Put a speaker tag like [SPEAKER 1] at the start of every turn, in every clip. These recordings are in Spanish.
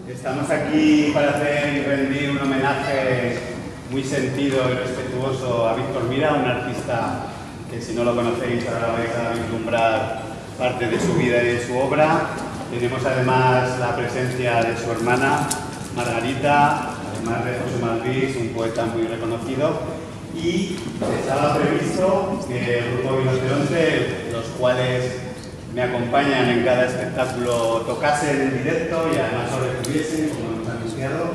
[SPEAKER 1] Estamos aquí para hacer y rendir un homenaje muy sentido y respetuoso a Víctor Mira, un artista que, si no lo conocéis, ahora vais a vislumbrar parte de su vida y de su obra. Tenemos además la presencia de su hermana Margarita, además de José Malvís, un poeta muy reconocido, y estaba previsto que el grupo Rinoceronte, los cuales me acompañan en cada espectáculo, tocasen en directo y además lo retuviesen, como hemos anunciado,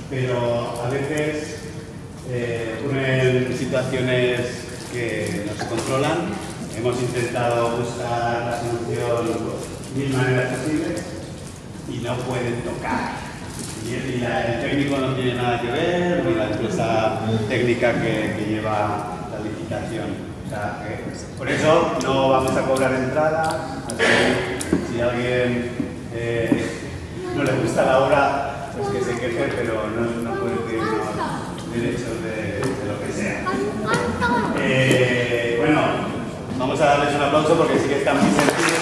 [SPEAKER 1] pero a veces ocurren situaciones que nos controlan. Hemos intentado buscar la solución de mil maneras posibles y no pueden tocar. Y el técnico no tiene nada que ver, ni la empresa técnica que lleva la licitación. O sea, por eso no vamos a cobrar entrada, así que si a alguien no le gusta la obra, pues que se queje, pero no puede pedirnos derechos de lo que sea. Bueno, vamos a darles un aplauso porque sí que están muy sencillos.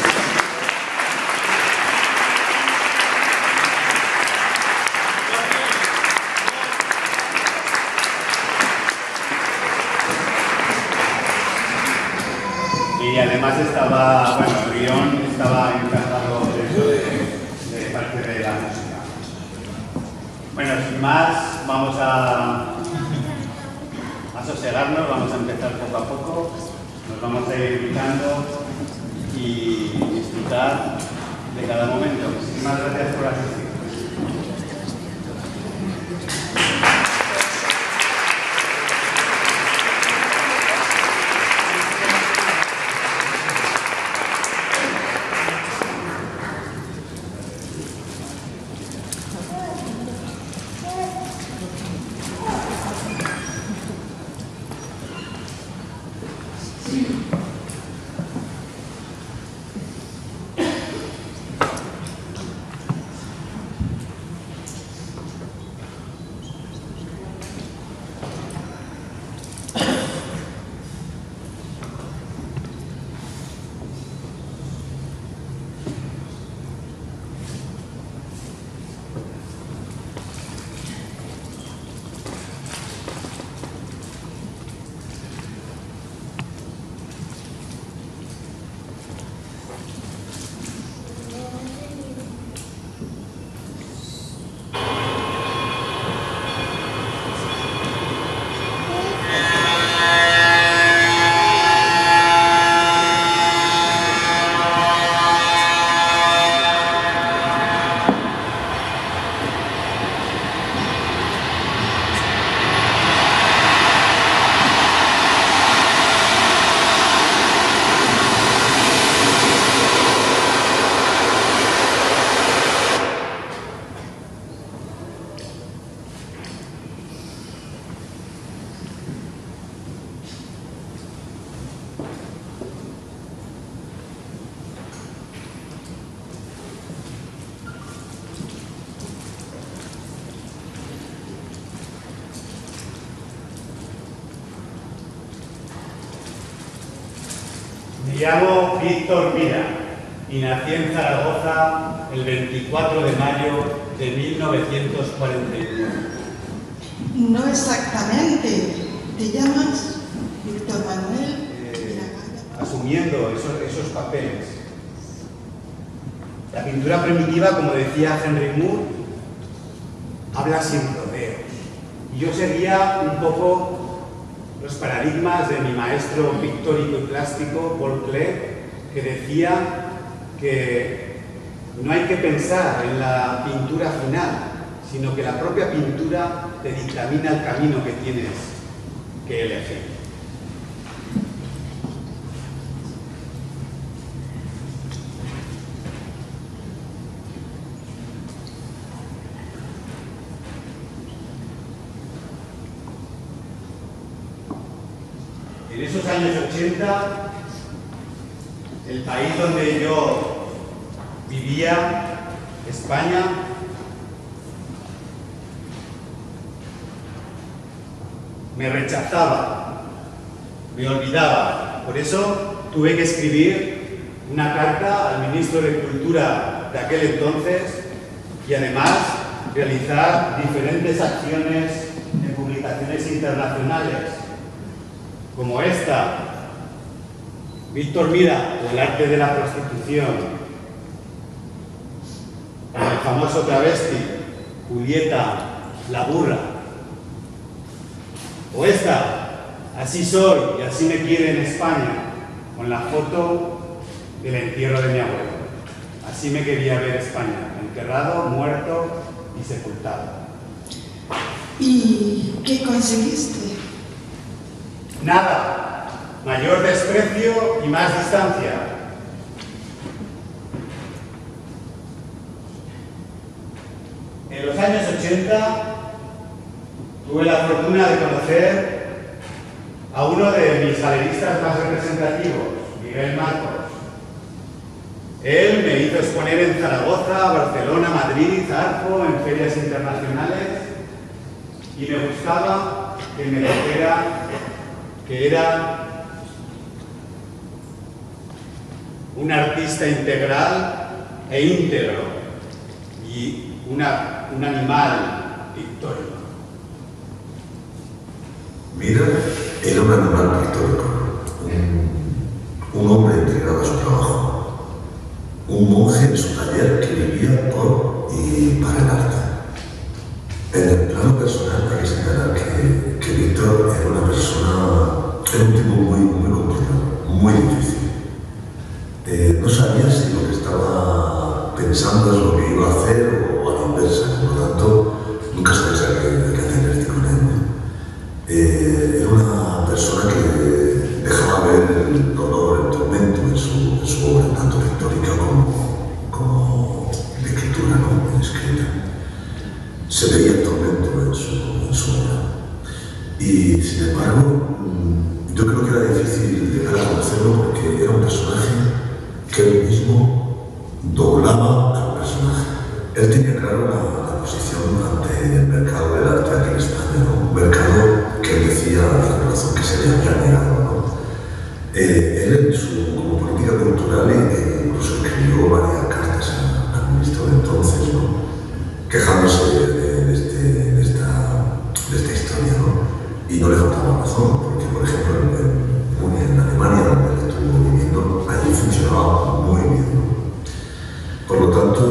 [SPEAKER 1] Y además estaba, bueno, el guión estaba encajado dentro de parte de la música. Bueno, sin más, vamos a sosegarnos, vamos a empezar poco a poco, nos vamos a ir ubicando y disfrutar de cada momento. Muchísimas gracias por asistir. Me llamo Víctor Mira y nací en Zaragoza el 24 de mayo de 1941.
[SPEAKER 2] No exactamente. ¿Te llamas Víctor Manuel?
[SPEAKER 1] Asumiendo esos papeles. La pintura primitiva, como decía Henry Moore, habla sin rodeos. Y yo seguía un poco los paradigmas de mi maestro pictórico y plástico, Paul Klee, que decía que no hay que pensar en la pintura final, sino que la propia pintura te dictamina el camino que tienes que elegir. En esos años 80, el país donde yo vivía, España, me rechazaba, me olvidaba. Por eso tuve que escribir una carta al ministro de Cultura de aquel entonces y además realizar diferentes acciones en publicaciones internacionales, como esta, Víctor Mira o el arte de la prostitución, el famoso travesti, Julieta, la burra, o esta, Así soy y así me quiere en España, con la foto del entierro de mi abuelo. Así me quería ver España, enterrado, muerto y sepultado.
[SPEAKER 2] ¿Y qué conseguiste?
[SPEAKER 1] Nada, mayor desprecio y más distancia. En los años 80 tuve la fortuna de conocer a uno de mis galeristas más representativos, Miguel Marcos. Él me hizo exponer en Zaragoza, Barcelona, Madrid, Arco, en ferias internacionales, y me gustaba que me dijera que era un artista integral e íntegro y un animal pictórico.
[SPEAKER 3] Mira, era un animal pictórico, un hombre entregado a su trabajo, un monje en su taller que vivía por y para el arte. En el plano personal hay que señalar que Víctor era una persona, era un tipo muy complicado, muy difícil. No sabía si lo que estaba pensando es lo que iba a hacer o a la inversa, por lo tanto, nunca sabía qué hacer con él. Era una persona que dejaba ver el dolor, el tormento en su obra, tanto pictórica como de escritura, ¿no? Escrita. Se veía el tormento en su obra. Y sin embargo, yo creo que era difícil llegar a conocerlo porque era un personaje que él mismo doblaba al personaje. Él tenía claro la posición ante el mercado del arte aquí en España, ¿no? Un mercado que él decía de corazón que se le había negado, ¿no? Él como política cultural incluso escribió varias cartas al ministro de entonces, ¿no? Quejándose de esta historia, ¿no? Y no le faltaba razón, porque por ejemplo en Alemania, donde él estuvo viviendo, allí funcionaba muy bien, ¿no? Por lo tanto,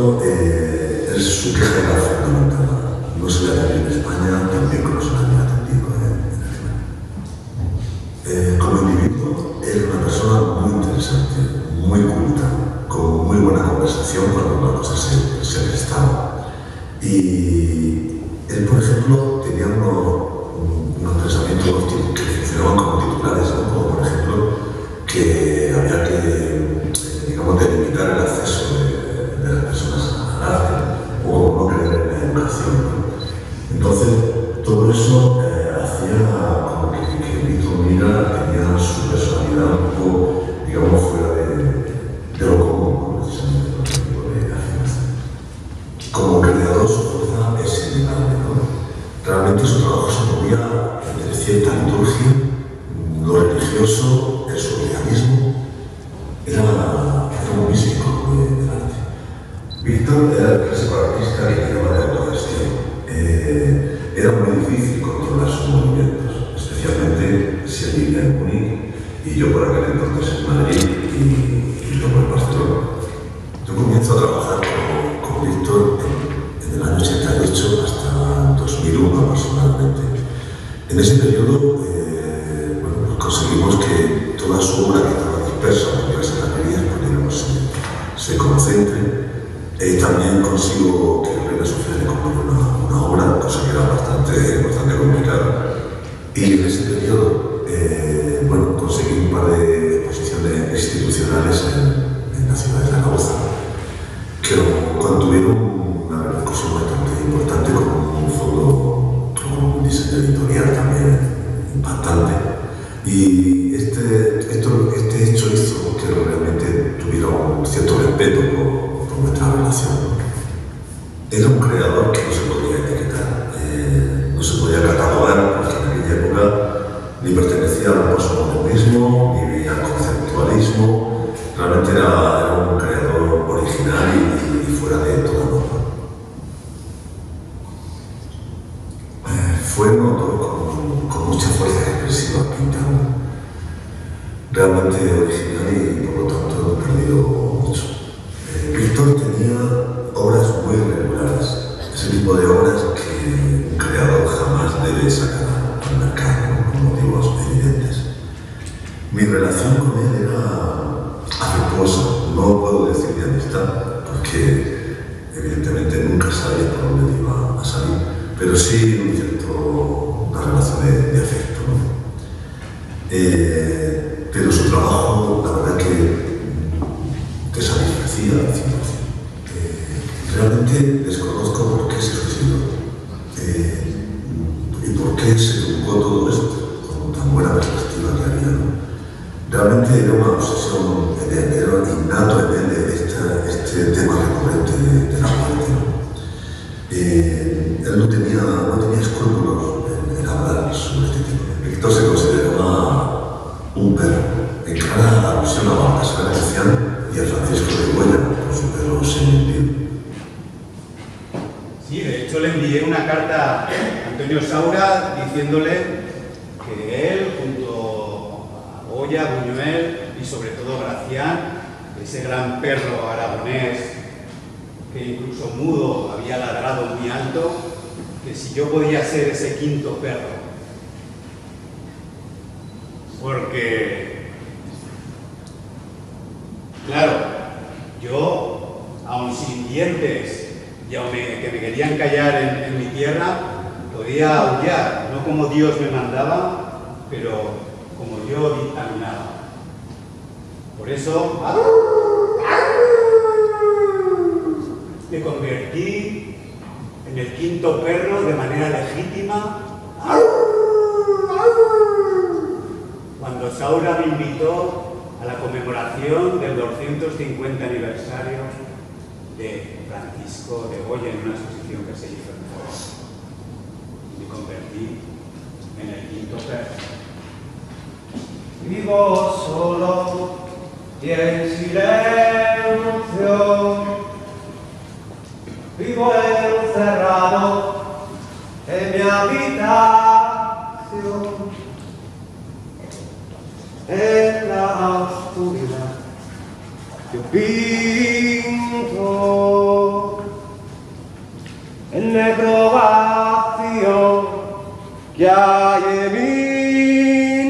[SPEAKER 3] su queja era fundamental. No se le atendió en España, también como se le había atendido en Alemania. Como individuo, era una persona muy interesante, muy culta, con muy buena conversación cuando la cosa se prestaba. Y él, por ejemplo, tenía unos pensamientos que funcionaban como titulares, ¿no? Como por ejemplo, que había que, digamos, delimitar el acceso de las personas al arte o no creer en la educación, ¿no? Entonces, todo eso hacía como que Víctor Mira tenía su personalidad un poco, digamos, fuera de lo común, precisamente por el tipo de afirmación. Como creador, su fuerza es innegable, ¿no? Realmente su trabajo se movía entre cierta liturgia, lo religioso, el surrealismo. Era un místico del arte. Víctor era el clásico artista que llamaba de autogestión. Era muy difícil controlar sus movimientos, especialmente si él vivía en Múnich y yo por aquel entonces en Madrid y luego en Barcelona. Yo comienzo a trabajar con Víctor en el año 88 hasta 2001 aproximadamente. En ese periodo pues conseguimos que toda su obra que estaba dispersa por diversas galerías se concentre. También consigo que Reina Sofía le compone una obra, cosa que era bastante complicada. Y en ese periodo, conseguí un par de exposiciones institucionales en la ciudad de Zaragoza, que contuvieron una repercusión bastante importante con un fondo, con un diseño editorial también impactante. Y cierto respeto por nuestra relación. Era un creador que no se podía etiquetar, no se podía catalogar, porque en aquella época ni pertenecía al postmodernismo, ni al conceptualismo. Realmente era un creador original y fuera de toda norma. Fue un autor con mucha fuerza expresiva, pintando. Realmente original y por lo tanto hemos perdido mucho. Víctor tenía obras muy regulares, ese tipo de obras que un creador jamás debe sacar al mercado, ¿no? Por motivos evidentes. Mi relación con él era afectuosa, no puedo decir de amistad, porque evidentemente nunca sabía por dónde iba a salir, pero sí una relación de afecto, ¿no? Pero su trabajo, la verdad que te satisfacía al 100%. Realmente desconozco por qué se suicidó y por qué se truncó todo esto con tan buena perspectiva que había, ¿no? Realmente era una obsesión en él, era innato en él este tema recurrente de la muerte, ¿no? Él no tenía escrúpulos en hablar sobre este tema. Víctor se consideraba un perro, en clara alusión a Baltasar Gracián y a Francisco de Goya, por su perro semi-hundido.
[SPEAKER 1] Sí, de hecho le envié una carta a Antonio Saura diciéndole que él, junto a Goya, Buñuel y sobre todo Gracián, ese gran perro aragonés que incluso mudo había ladrado muy alto, que si yo podía ser ese quinto perro. Porque, claro, yo, aun sin dientes y aunque me querían callar en mi tierra, podía aullar, no como Dios me mandaba, pero como yo dictaminaba. Por eso me convertí en el quinto perro de manera legítima cuando Saura me invitó a la conmemoración del 250 aniversario de Francisco de Goya en una exposición que se hizo en Foix. Me convertí en el quinto perro.
[SPEAKER 4] Vivo solo y en silencio, vivo encerrado en mi habitación, en la oscuridad yo pinto el negro vacío que hay en mi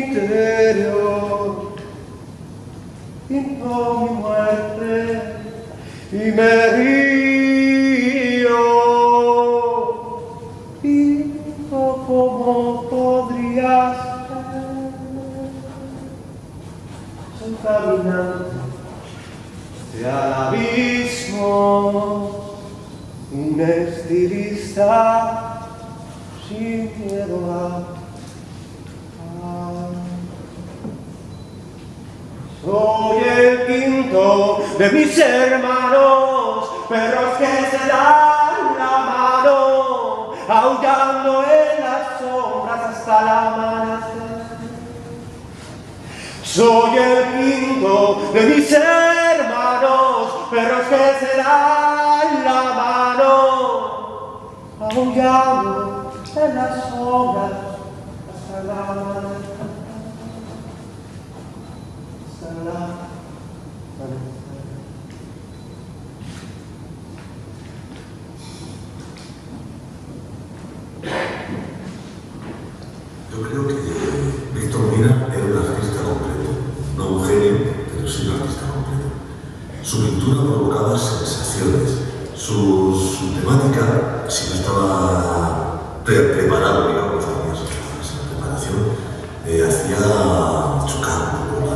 [SPEAKER 4] interior. Pinto mi muerte y me río. Pinto como podría ser. Soy caminante al abismo, un estilista sin miedo a soy el quinto de mis hermanos, perros que se dan la mano, aullando en las sombras hasta el amanecer. Soy el quinto de mis hermanos, perros que se dan la mano, aullando en las sombras hasta el amanecer.
[SPEAKER 3] Yo creo que Víctor Mira era un artista completo, no un genio, pero sí un artista completo. Su pintura provocaba sensaciones, su temática, si no estaba preparado, digamos, tenía esa preparación, hacía chocar un poco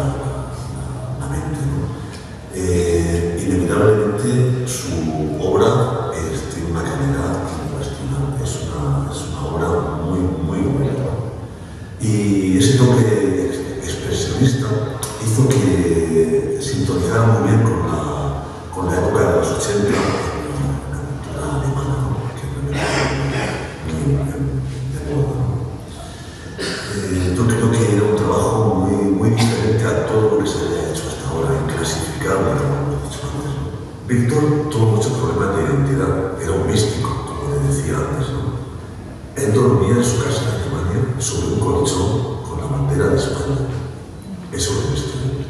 [SPEAKER 3] la mente, ¿no? Inevitablemente su obra tiene una calidad incuestionable, es una obra muy buena. Y ese toque expresionista hizo que sintonizara muy bien con Víctor tuvo muchos problemas de identidad, era un místico, como le decía antes, ¿no? Él dormía en su casa en Alemania sobre un colchón con la bandera de España. Eso es una historia.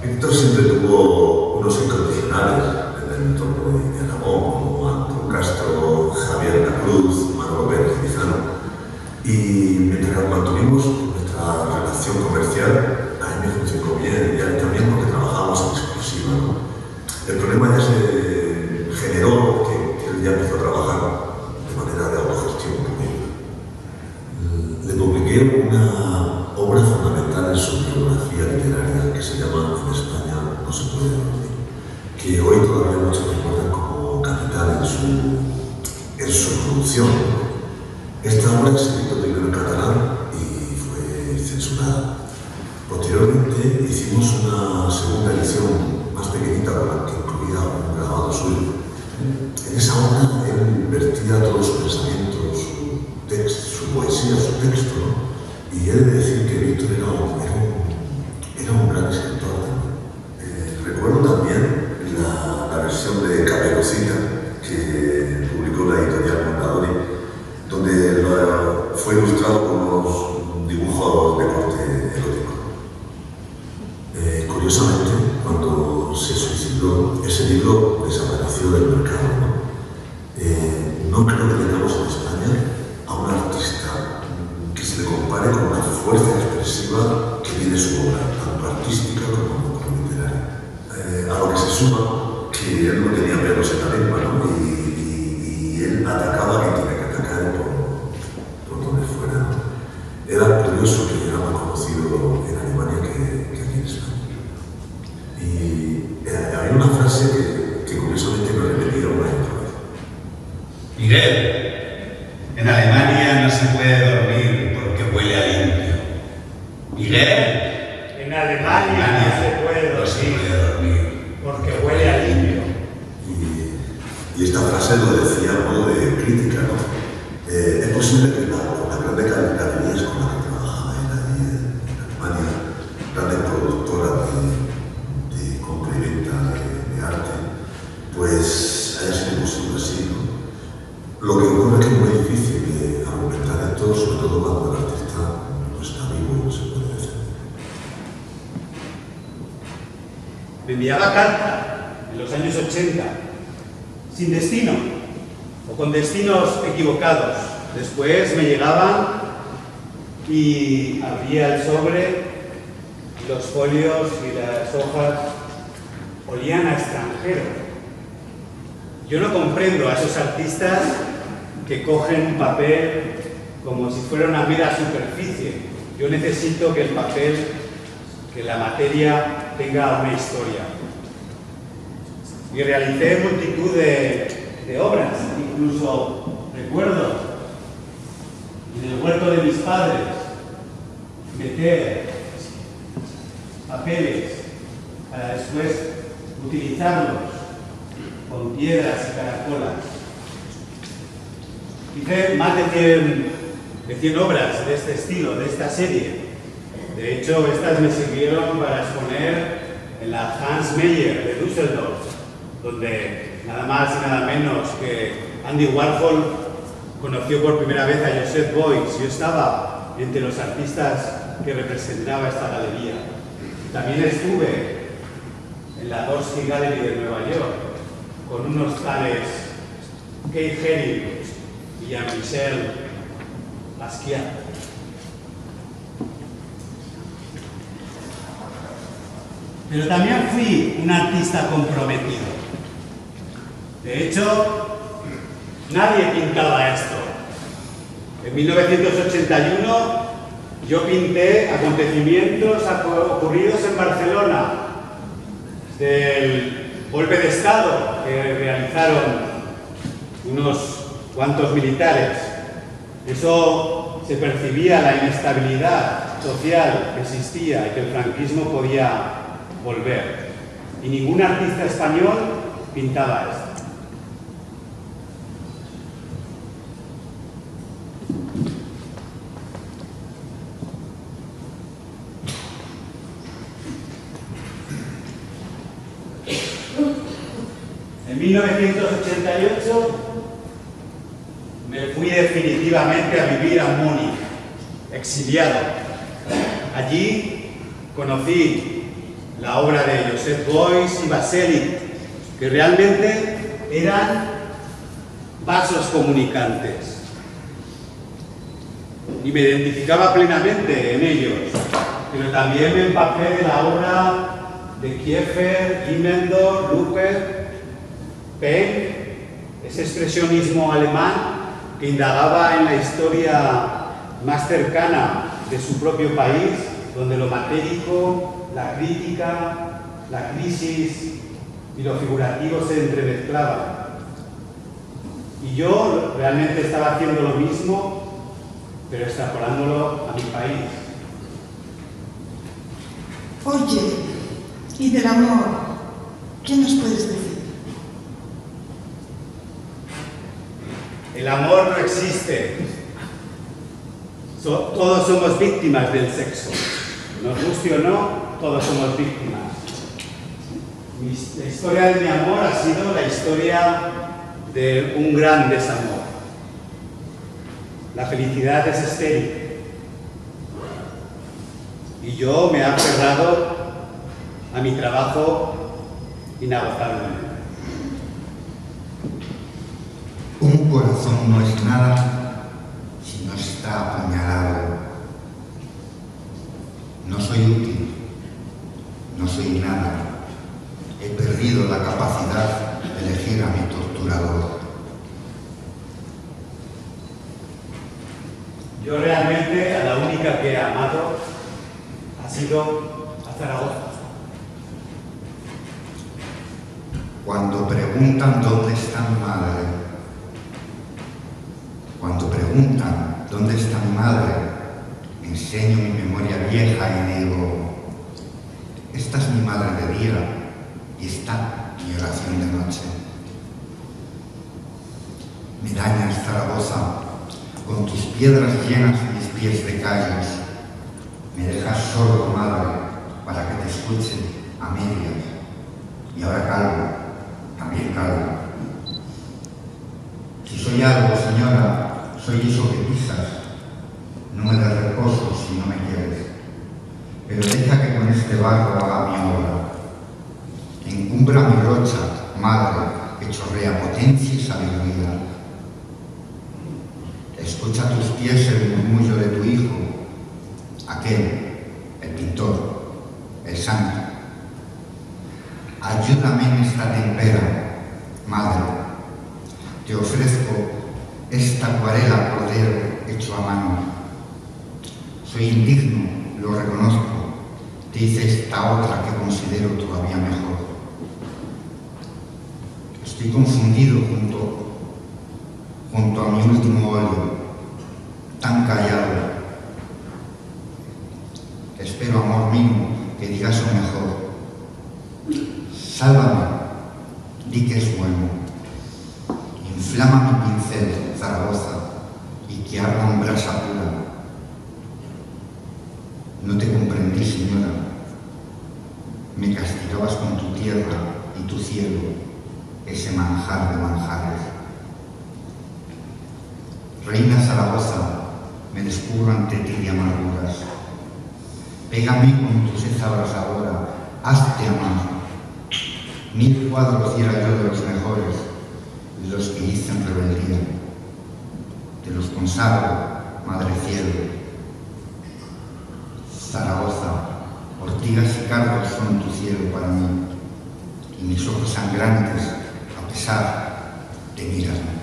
[SPEAKER 3] Víctor siempre tuvo unos incondicionales en el entorno de Aragón, como Antonio Castro, Javier Cruz, Manuel Pérez Lizano. Y mientras mantuvimos nuestra relación comercial, a mí me funcionó bien, y a él también, porque trabajamos en exclusiva, ¿no? El problema ya se generó que él ya empezó a trabajar de manera de autogestión. Le publiqué una obra fundamental en su biografía literaria que se llama En España no se puede dormir, que hoy todavía muchos recuerdan como capital en su producción. Esta obra se editó primero en catalán y fue censurada. Posteriormente hicimos una segunda edición más pequeñita con la que incluía un grabado suyo. En esa obra él vertía todos sus pensamientos, su texto, su poesía, su texto, ¿no? Y he de decir que Víctor era un gran escritor también. Recuerdo también la versión de Caperucita que publicó la editorial Mondadori, donde fue ilustrado con unos dibujos de corte erótico. Curiosamente, cuando se suicidó, ese libro desapareció del mercado, ¿no? No creo que tengamos en España a un artista que se le compare con una fuerza expresiva que tiene su obra, tanto artística como literaria. A lo que se suma que él no tenía pelos en la lengua, ¿no? Y él atacaba a quien tenía que atacar por donde fuera, ¿no? Era curioso que era más conocido en Alemania que aquí en España. Y había una frase que curiosamente me repetía una y otra vez.
[SPEAKER 1] Miguel, en Alemania no se puede dormir porque huele a limpio. Miguel,
[SPEAKER 4] En Alemania no se puede
[SPEAKER 1] dormir
[SPEAKER 4] porque huele a limpio.
[SPEAKER 3] Y esta frase lo decía a modo de crítica, ¿no? Es posible que con la grande calidad con la que trabajaba él allí en Alemania, grandes productoras de compra y venta de arte, pues haya sido posible así, ¿no? Lo que ocurre es que es muy difícil de argumentar esto, sobre todo cuando el artista no está vivo y no se puede defender.
[SPEAKER 1] Me enviaba carta en los años 80, sin destino o con destinos equivocados. Después me llegaban y abría el sobre, los folios y las hojas olían a extranjero. Yo no comprendo a esos artistas que cogen un papel como si fuera una mera superficie. Yo necesito que el papel, que la materia tenga una historia. Y realicé multitud de obras, incluso recuerdo en el huerto de mis padres meter papeles para después utilizarlos con piedras y caracolas. Hice más de 100 obras de este estilo, de esta serie. De hecho, estas me sirvieron para exponer en la Hans Meyer de Düsseldorf, donde nada más y nada menos que Andy Warhol conoció por primera vez a Joseph Beuys. Yo estaba entre los artistas que representaba esta galería. También estuve en la Dorsey Gallery de Nueva York con unos tales Kate Herring y Jean-Michel Basquiat. Pero también fui un artista comprometido. De hecho, nadie pintaba esto. En 1981 yo pinté acontecimientos ocurridos en Barcelona, del golpe de Estado que realizaron unos cuantos militares. Eso se percibía, la inestabilidad social que existía y que el franquismo podía volver. Y ningún artista español pintaba esto. En 1988 me fui definitivamente a vivir a Múnich, exiliado. Allí conocí la obra de Joseph Beuys y Baselis, que realmente eran vasos comunicantes. Y me identificaba plenamente en ellos, pero también me empapé de la obra de Kiefer, Immendorf, Luper, Penck, ese expresionismo alemán que indagaba en la historia más cercana de su propio país, donde lo matérico, la crítica, la crisis y lo figurativo se entremezclaban. Y yo realmente estaba haciendo lo mismo, pero extrapolándolo a mi país.
[SPEAKER 2] Oye, ¿y del amor? ¿Qué nos puedes decir?
[SPEAKER 1] El amor no existe. Todos somos víctimas del sexo. Nos guste o no, todos somos víctimas. La historia de mi amor ha sido la historia de un gran desamor. La felicidad es estéril. Y yo me he aferrado a mi trabajo inagotable.
[SPEAKER 5] Un corazón no es nada si no está apuñalado. No soy útil, no soy nada. He perdido la capacidad de elegir a mi torturador.
[SPEAKER 1] Yo realmente a la única que he amado ha sido a Zaragoza.
[SPEAKER 5] Cuando preguntan dónde está mi madre, enseño mi memoria vieja y digo, esta es mi madre de día y esta mi oración de noche. Me dañas, Zaragoza, con tus piedras llenas mis pies de callos. Me dejas sordo, madre, para que te escuche a medias. Y ahora calvo, también calvo. Si soy algo, señora, soy eso que pisas. No me des reposo si no me quieres. Pero deja que con este barro haga mi obra. Encumbra mi rocha, madre, que chorrea potencia y sabiduría. Escucha a tus pies el murmullo de tu hijo, aquel, el pintor, el santo. Ayúdame en esta tempera, madre. Te ofrezco esta acuarela cordero hecho a mano. Soy indigno, lo reconozco. Te hice esta otra que considero todavía mejor. Estoy confundido junto a mi último óleo, tan callado. Espero, amor mío, que digas lo mejor. Sálvame, di que es bueno. Inflama mi pincel, Zaragoza, y que arda en brasa pura. No te comprendí, señora. Me castigabas con tu tierra y tu cielo, ese manjar de manjares. Reina Zaragoza, me descubro ante ti de amarguras. Pégame con tu sed abrasadora, hazte amar. 1000 cuadros diera yo de los mejores, los que hice en rebeldía. Te los consagro, Madre Cielo. Zaragoza, ortigas y cardos son tu cielo para mí, y mis ojos sangrantes, a pesar, te miran.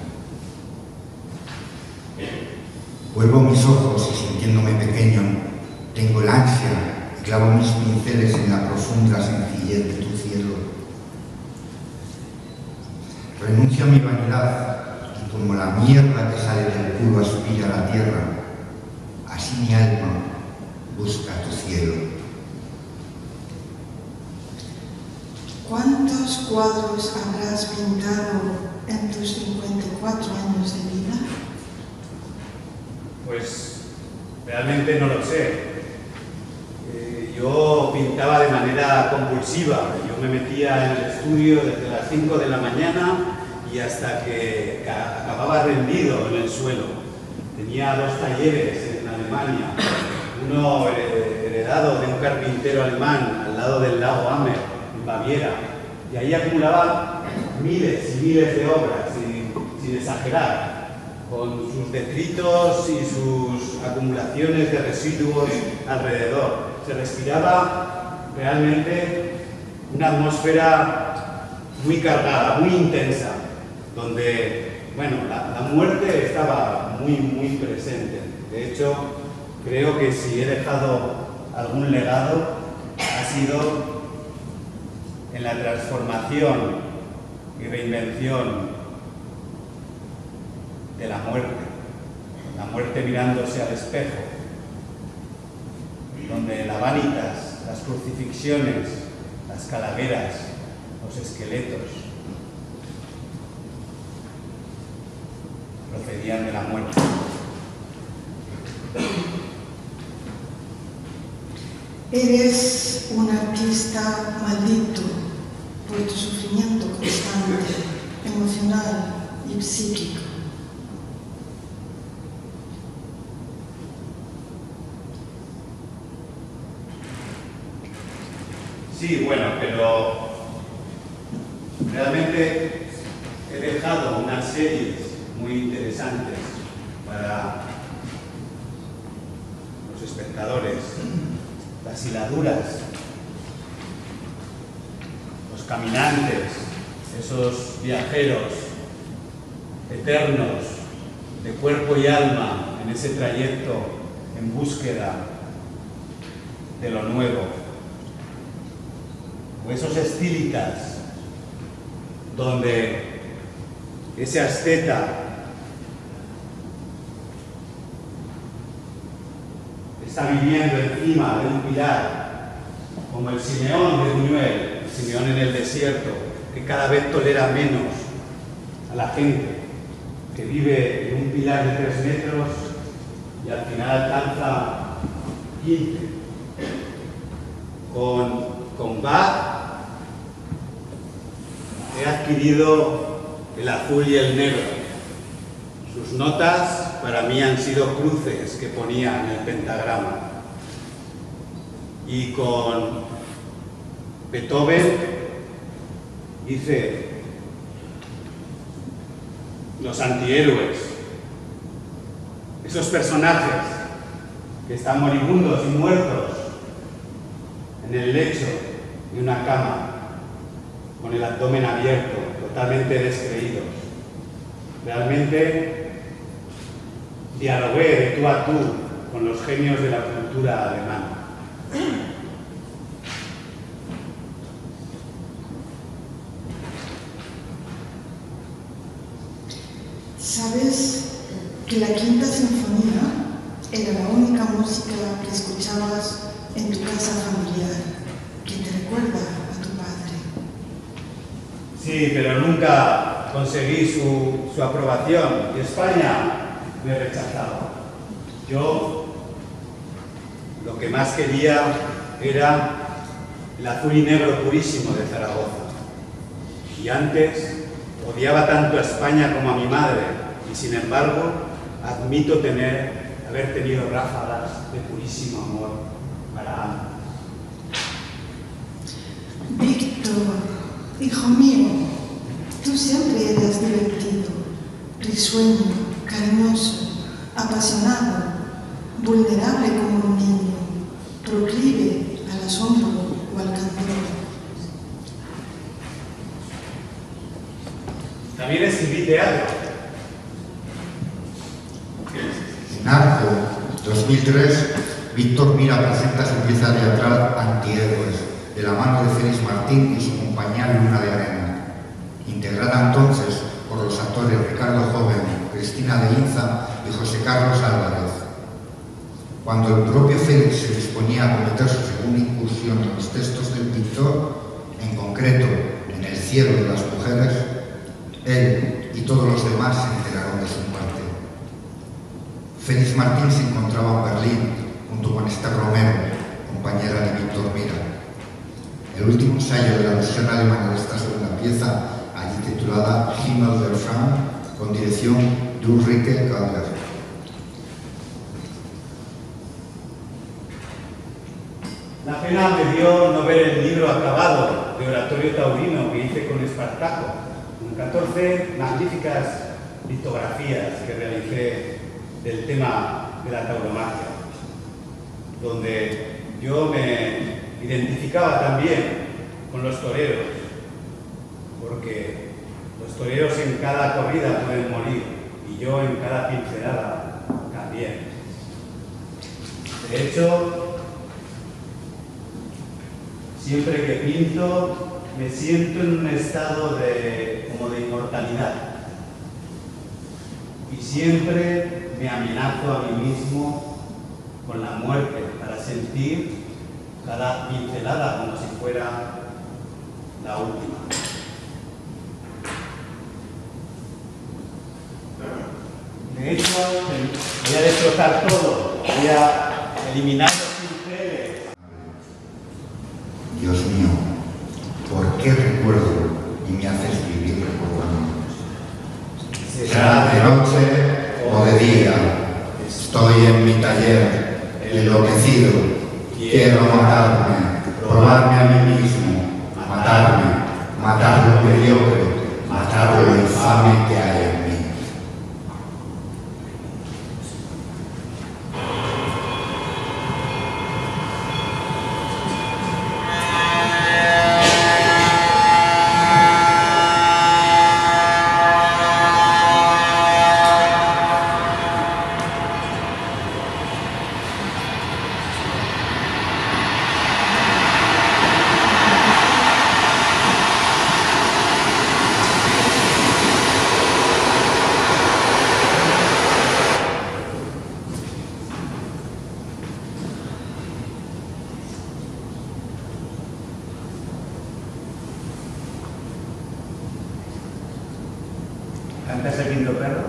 [SPEAKER 5] Vuelvo mis ojos y sintiéndome pequeño, tengo el ansia y clavo mis pinceles en la profunda sencillez de tu cielo. Renuncio a mi vanidad y como la mierda que sale del culo aspira a la tierra, así mi alma busca tu cielo.
[SPEAKER 2] ¿Cuántos cuadros habrás pintado en tus 54 años de vida?
[SPEAKER 1] Pues realmente no lo sé. Yo pintaba de manera compulsiva. Yo me metía en el estudio desde las las 5 de la mañana y hasta que acababa rendido en el suelo. Tenía 2 talleres en Alemania, uno heredado de un carpintero alemán al lado del lago Ammer, en Baviera, y ahí acumulaba miles y miles de obras, sin exagerar, con sus detritos y sus acumulaciones de residuos alrededor. Se respiraba realmente una atmósfera muy cargada, muy intensa, donde, bueno, la muerte estaba muy, muy presente. De hecho, creo que si he dejado algún legado, ha sido en la transformación y reinvención de la muerte mirándose al espejo, donde la vanitas, las crucifixiones, las calaveras, los esqueletos procedían de la muerte.
[SPEAKER 2] Eres un artista maldito por tu sufrimiento constante, emocional y psíquico.
[SPEAKER 1] Sí, bueno, pero realmente he dejado unas series muy interesantes para los espectadores. Las hiladuras, los caminantes, esos viajeros eternos de cuerpo y alma en ese trayecto en búsqueda de lo nuevo. O esos estílicas donde ese asceta está viviendo encima de un pilar, como el Simeón de Buñuel, el Simeón en el desierto, que cada vez tolera menos a la gente, que vive en un pilar de 3 metros y al final alcanza 15. Con Bach he adquirido el azul y el negro. Sus notas para mí han sido cruces que ponía en el pentagrama. Y con Beethoven hice los antihéroes, esos personajes que están moribundos y muertos en el lecho de una cama, con el abdomen abierto, totalmente descreídos. Realmente dialogué de tú a tú con los genios de la cultura alemana.
[SPEAKER 2] ¿Sabes que la Quinta Sinfonía era la única música que escuchabas en tu casa familiar, que te recuerda a tu padre?
[SPEAKER 1] Sí, pero nunca conseguí su aprobación y España me rechazaba. Yo lo que más quería era el azul y negro purísimo de Zaragoza. Y antes odiaba tanto a España como a mi madre, y sin embargo admito haber tenido ráfagas de purísimo amor para ambos.
[SPEAKER 2] Víctor, hijo mío, tú siempre eres divertido, risueño, cariñoso, apasionado, vulnerable como un niño, proclive al asombro o al candor.
[SPEAKER 1] También escribí teatro.
[SPEAKER 5] En Arco, 2003, Víctor Mira presenta su pieza teatral Antihéroes, de la mano de Félix Martín y su compañía Luna de Arena, integrada entonces por los actores Ricardo Joven, Cristina de Inza y José Carlos Álvarez. Cuando el propio Félix se disponía a cometer su segunda incursión en los textos del pintor, en concreto en El cielo de las mujeres, él y todos los demás se enteraron de su muerte. Félix Martín se encontraba en Berlín junto con Esther Romero, compañera de Víctor Mira. El último ensayo de la versión alemana de esta segunda pieza titulada Himmel der Scham, con dirección de Ulrike Kalger.
[SPEAKER 1] La pena me dio no ver el libro acabado de Oratorio Taurino que hice con Espartaco, con 14 magníficas litografías que realicé del tema de la tauromaquia, donde yo me identificaba también con los toreros, porque los toreros en cada corrida pueden morir y yo en cada pincelada también. De hecho, siempre que pinto me siento en un estado como de inmortalidad y siempre me amenazo a mí mismo con la muerte para sentir cada pincelada como si fuera la última. De hecho, voy a destrozar todo, voy a eliminar los pinceles.
[SPEAKER 5] Dios mío, ¿por qué recuerdo y me haces vivir recordando? Será de noche o de día, estoy en mi taller, enloquecido, quiero matarme, probarme a mí mismo, matarme, matar lo mediocre, matar lo infame que hay en mí.
[SPEAKER 1] ¿Cantas el quinto perro?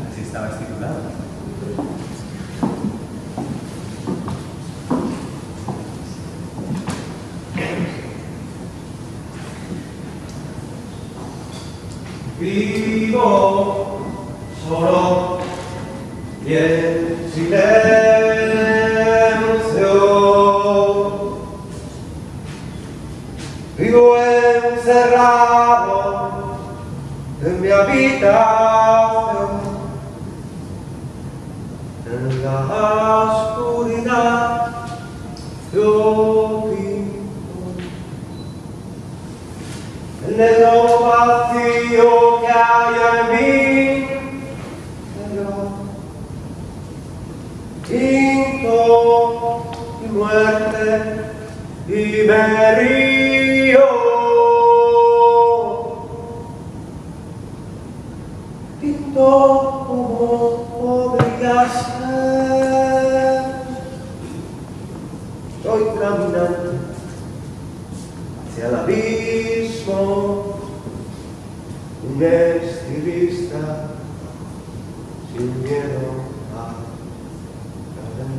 [SPEAKER 1] Así estaba estipulado.
[SPEAKER 4] Vivo solo y en silencio. Vivo encerrado en mi habitación, en la oscuridad yo vivo, en el vacío que hay en mí, pinto mi muerte y me río. Pinto como podría ser. Estoy caminando hacia el abismo, un estilista sin miedo a perder.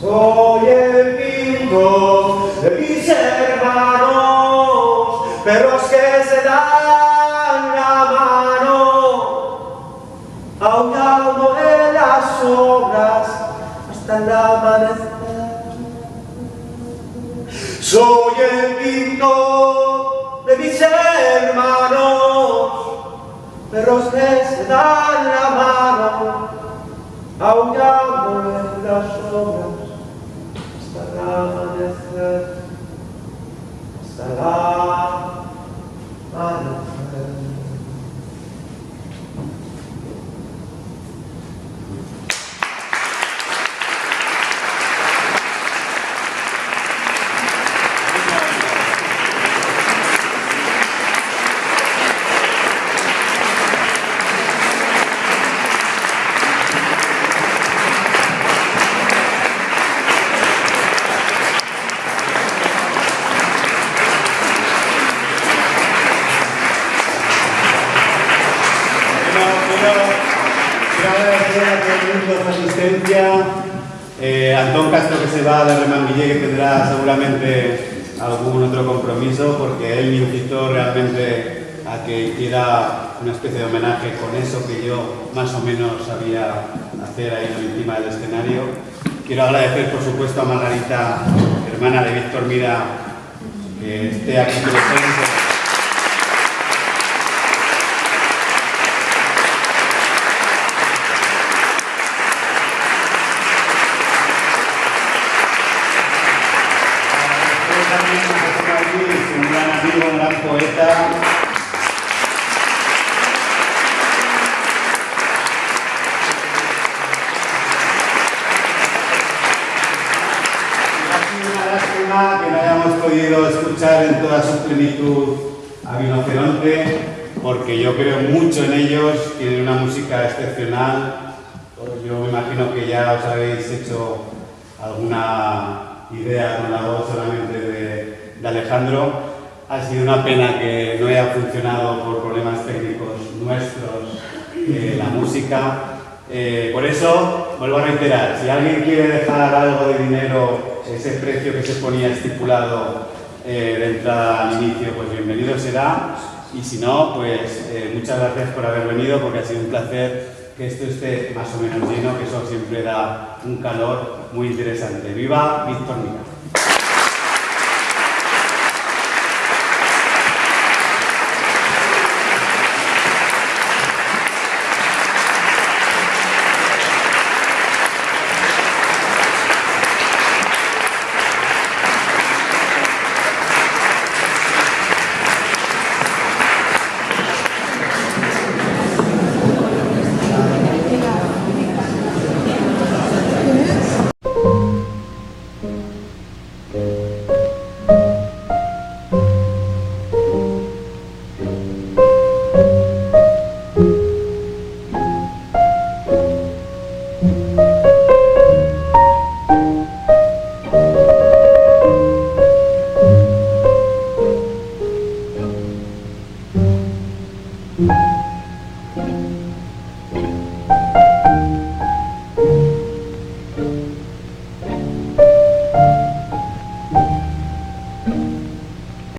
[SPEAKER 4] Soy el pinto de mis hermanos, perros que se dan la mano, ahogando en las sombras hasta el amanecer. Soy el pinto de mis hermanos, perros que se dan la mano, ahogando en las sombras hasta el amanecer, hasta el amanecer.
[SPEAKER 1] Antón Castro, que se va de Remanguillé, que tendrá seguramente algún otro compromiso, porque él me incitó realmente a que hiciera una especie de homenaje con eso que yo más o menos sabía hacer ahí encima del escenario. Quiero agradecer, por supuesto, a Margarita, hermana de Víctor Mira, que esté aquí presente. Un gran amigo, un gran poeta. Ha sido una lástima que no hayamos podido escuchar en toda su plenitud a Vinoceronte, porque yo creo mucho en ellos, tienen una música excepcional. Yo me imagino que ya os habéis hecho alguna idea con la voz solamente de Alejandro. Ha sido una pena que no haya funcionado por problemas técnicos nuestros la música. Por eso, vuelvo a reiterar, si alguien quiere dejar algo de dinero, ese precio que se ponía estipulado de entrada al inicio, pues bienvenido será. Y si no, pues muchas gracias por haber venido, porque ha sido un placer que esto esté más o menos lleno, que eso siempre da un calor muy interesante. ¡Viva Víctor Mira!